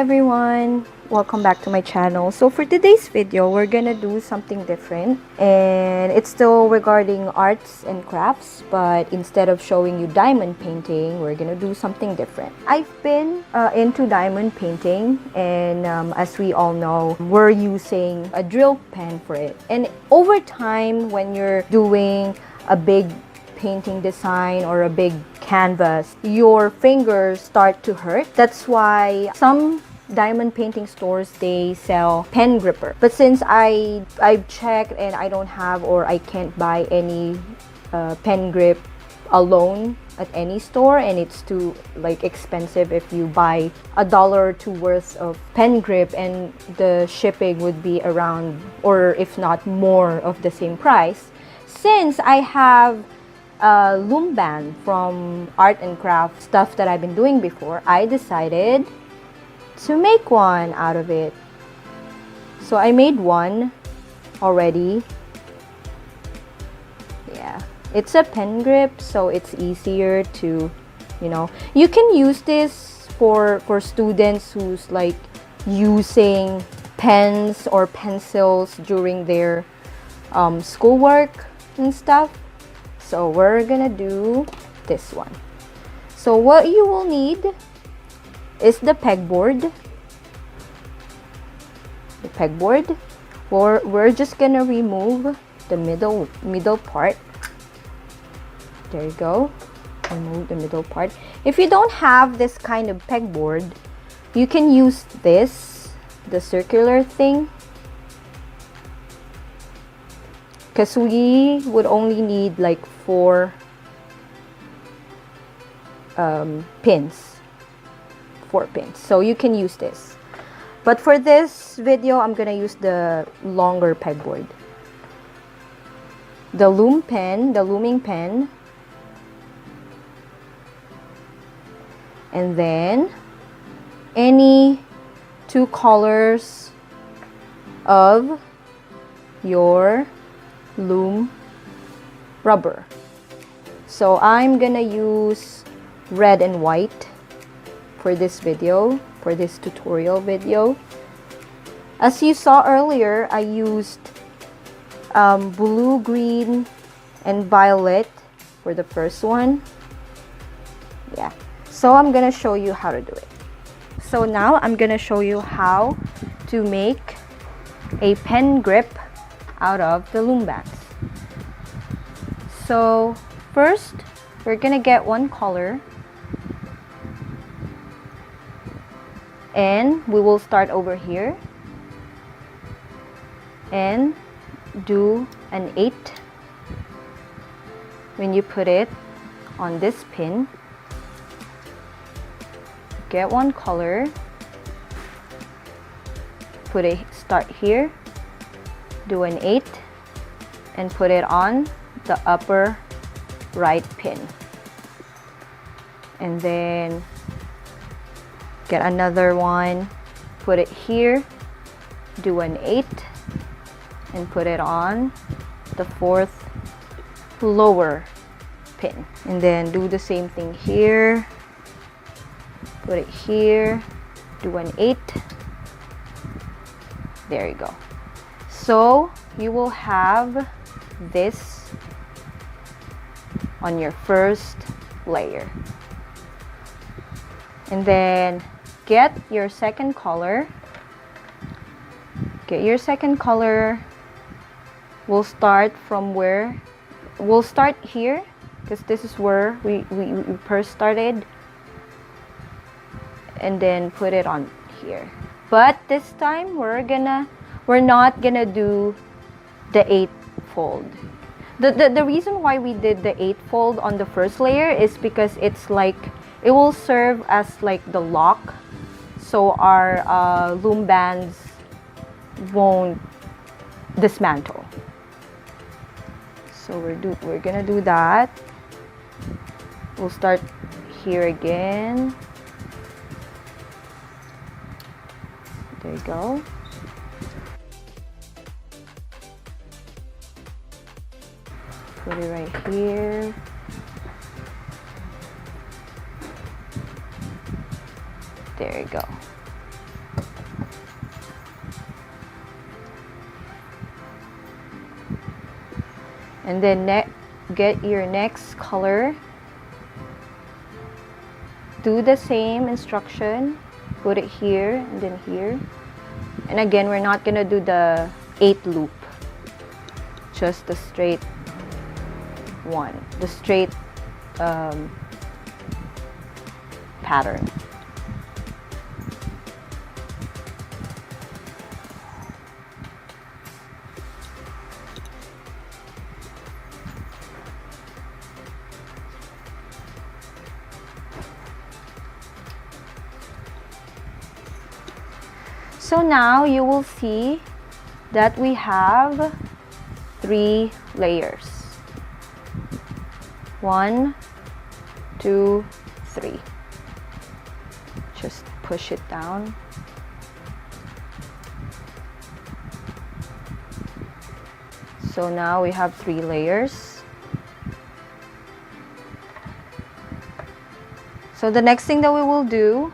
everyone, welcome back to my channel. So for today's video, we're gonna do something different, and it's still regarding arts and crafts, but instead of showing you diamond painting, we're gonna do something different. I've been into diamond painting, and as we all know, we're using a drill pen for it. And over time, when you're doing a big painting design or a big canvas, your fingers start to hurt. That's why some diamond painting stores, they sell pen gripper. But since I've checked and I don't have, or I can't buy any pen grip alone at any store, and it's too expensive if you buy $1 or $2 worth of pen grip, and the shipping would be around, or if not more, of the same price. Since I have loom band from art and craft stuff that I've been doing before, I decided to make one out of it. So I made one already. Yeah, it's a pen grip, so it's easier to, you can use this for students who's like using pens or pencils during their schoolwork and stuff. So we're gonna do this one. So what you will need is the pegboard. The pegboard. We're just gonna remove the middle part. There you go. Remove the middle part. If you don't have this kind of pegboard, you can use this, the circular thing. Because we would only need like 4 pins. 4 pins. So you can use this. But for this video, I'm gonna use the longer pegboard. The loom pen, the looming pen. And then any 2 colors of your loom rubber. So I'm gonna use red and white for this video, for this tutorial video. As you saw earlier, I used blue, green, and violet for the first one. Yeah, so I'm gonna show you how to do it. So now I'm gonna show you how to make a pen grip out of the loom bands. So first, we're gonna get one color, and we will start over here and do an 8 when you put it on this pin. Get one color, start here, do an 8, and put it on the upper right pin. And then get another one, put it here, do an 8, and put it on the 4th lower pin. And then do the same thing here, put it here, do an 8. There you go. So you will have this on your first layer. And then get your second color. Get your second color. We'll start from where? We'll start here, because this is where we first started. And then put it on here. But this time we're not gonna do the 8 fold. The reason why we did the 8 fold on the first layer is because it's like, it will serve as like the lock, so our loom bands won't dismantle. So we're gonna do that. We'll start here again. There you go. Put it right here. There you go. And then get your next color. Do the same instruction. Put it here and then here. And again, we're not gonna do the 8 loop. Just the straight one. The straight pattern. So now you will see that we have 3 layers. 1, 2, 3. Just push it down. So now we have 3 layers. So the next thing that we will do,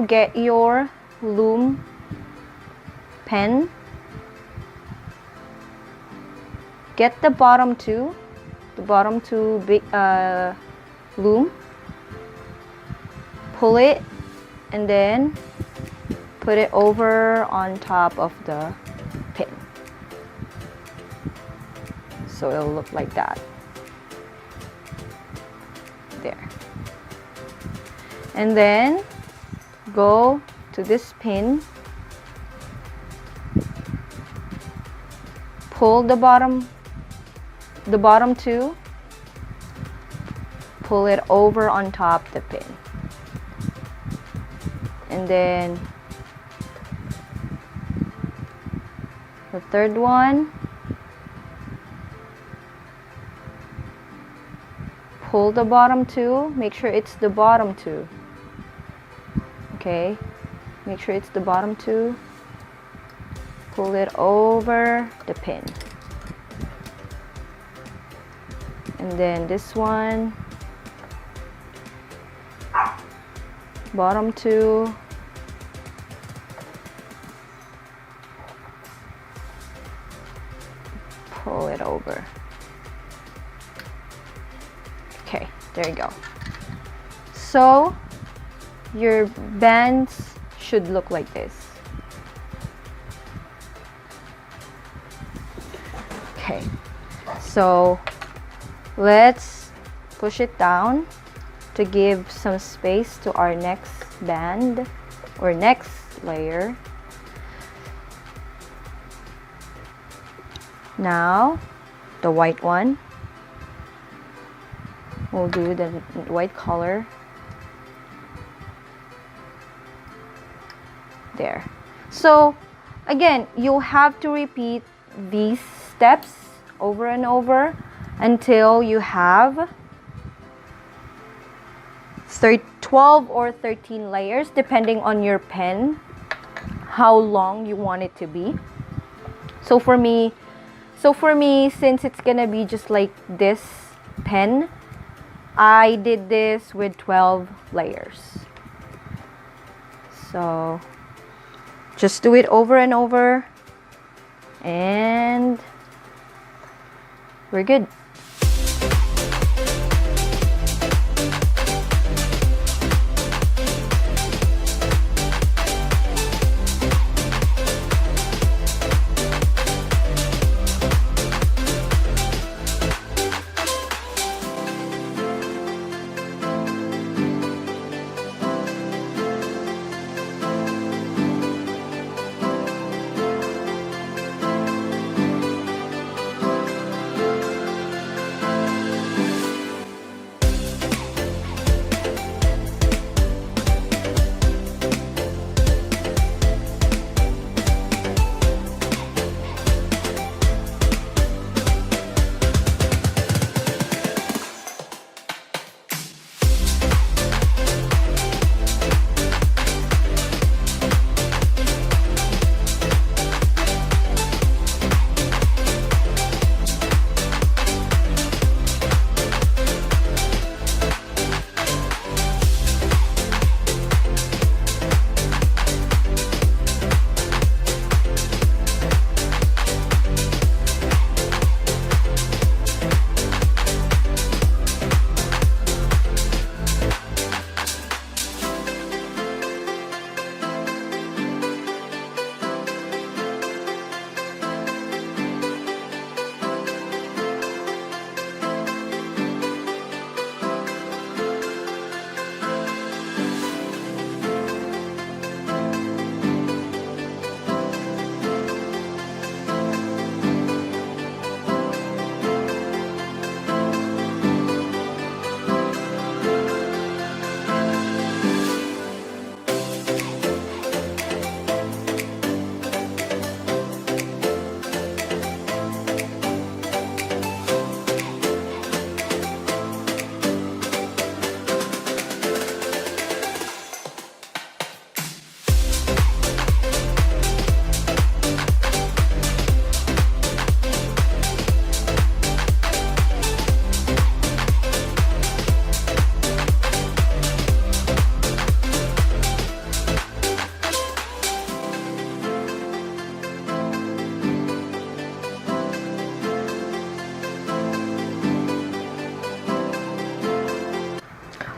get your loom pen. Get the bottom two big loom. Pull it and then put it over on top of the pin. So it'll look like that. There. And then go to this pin, pull the bottom two, pull it over on top the pin. And then the third one, pull the bottom two, make sure it's the bottom two. Okay, make sure it's the bottom two, pull it over the pin. And then this one, bottom two, pull it over. Okay, there you go. So your bands should look like this. Okay, so let's push it down to give some space to our next band or next layer. Now the white one, we'll do the white color. There. So again, you'll have to repeat these steps over and over until you have 12 or 13 layers, depending on your pen, how long you want it to be. So for me, since it's gonna be just like this pen, I did this with 12 layers. So just do it over and over and we're good.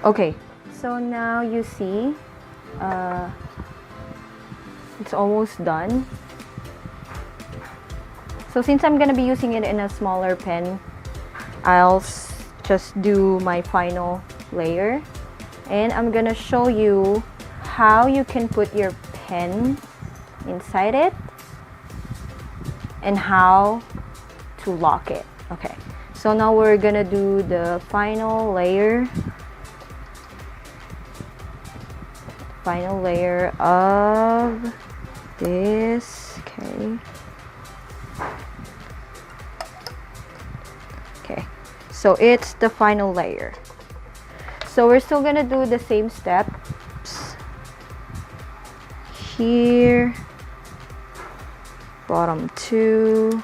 Okay, so now you see it's almost done. So since I'm gonna be using it in a smaller pen, I'll just do my final layer, and I'm gonna show you how you can put your pen inside it and how to lock it. Okay, so now we're gonna do the final layer of this. Okay, so it's the final layer. So we're still gonna do the same steps here, bottom two,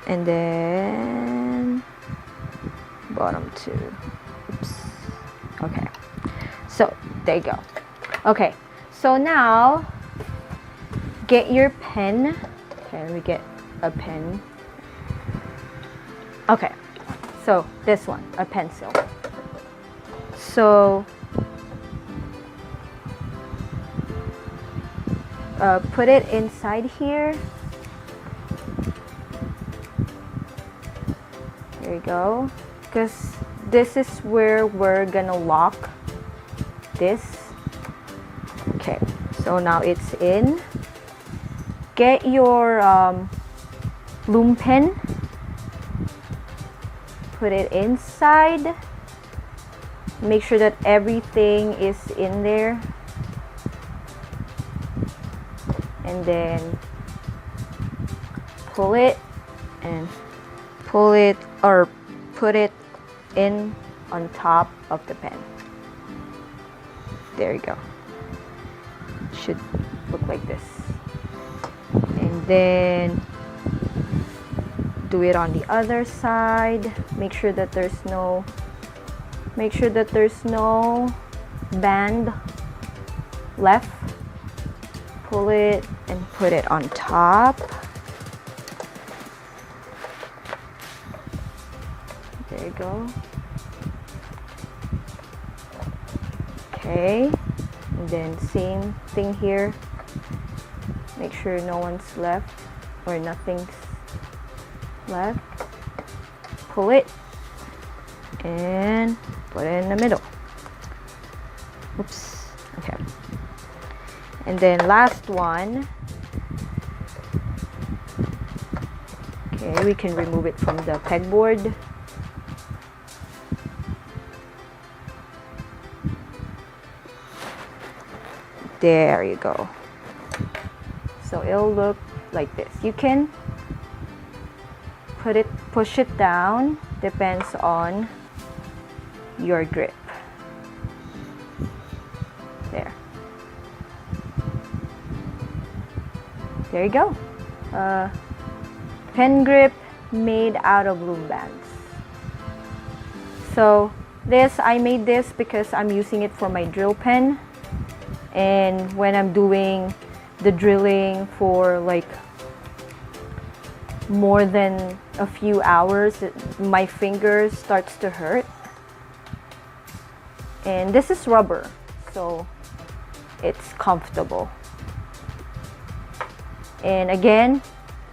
and then bottom two. Oops. Okay, so there you go. Okay, so now get your pen. Okay, let me get a pen. Okay, so this one, a pencil. So put it inside here. There you go. Because this is where we're gonna lock this. Okay, so now it's in. Get your loom pen, put it inside, make sure that everything is in there, and then pull it or put it in on top of the pen. There you go. Should look like this. And then do it on the other side. Make sure that there's no band left. Pull it and put it on top. There you go. Okay, and then same thing here. Make sure no one's left or nothing's left. Pull it and put it in the middle. Oops. Okay. And then last one. Okay, we can remove it from the pegboard. There you go. So it'll look like this. You can push it down, depends on your grip. There you go. Pen grip made out of loom bands. So I made this because I'm using it for my drill pen, and when I'm doing the drilling for like more than a few hours, my fingers starts to hurt. And this is rubber, so it's comfortable. And again,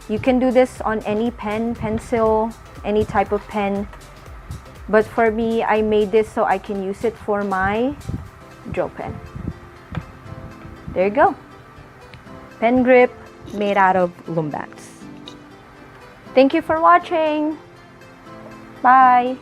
you can do this on any pen, pencil, any type of pen. But for me, I made this so I can use it for my drill pen. There you go. Pen grip made out of loom bands. Thank you for watching. Bye.